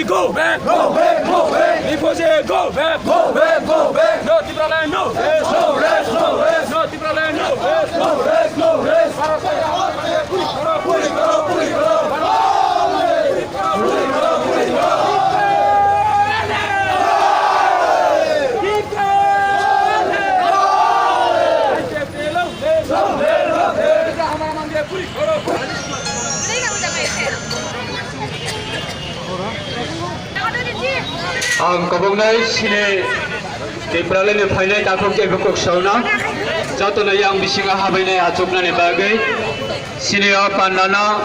go back, go back, go back. Deposit, go back, go back, go back. No Timberland, no. No rest, no rest. No Timberland, no. No rest, no rest. Ang kabungnay sini Timberland final takok ke bukok sauna jato na yang bisinga habai na achukna ne bagai sini panana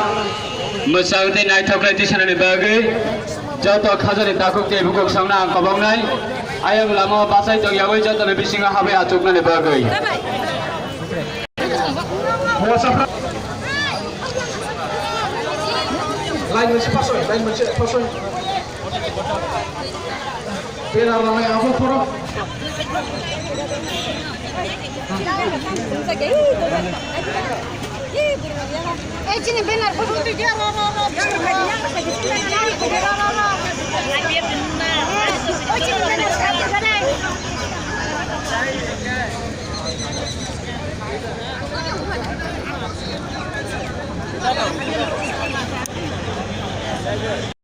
musaude nai thokrai tisana ne bagai jato khajani takok ke bukok sauna ang kabungnai ayang lama basai jong yabai jato na bisinga habai achukna ne bagai lain macam pasal. Pera ramai apa pura? Sini benar, betul dia.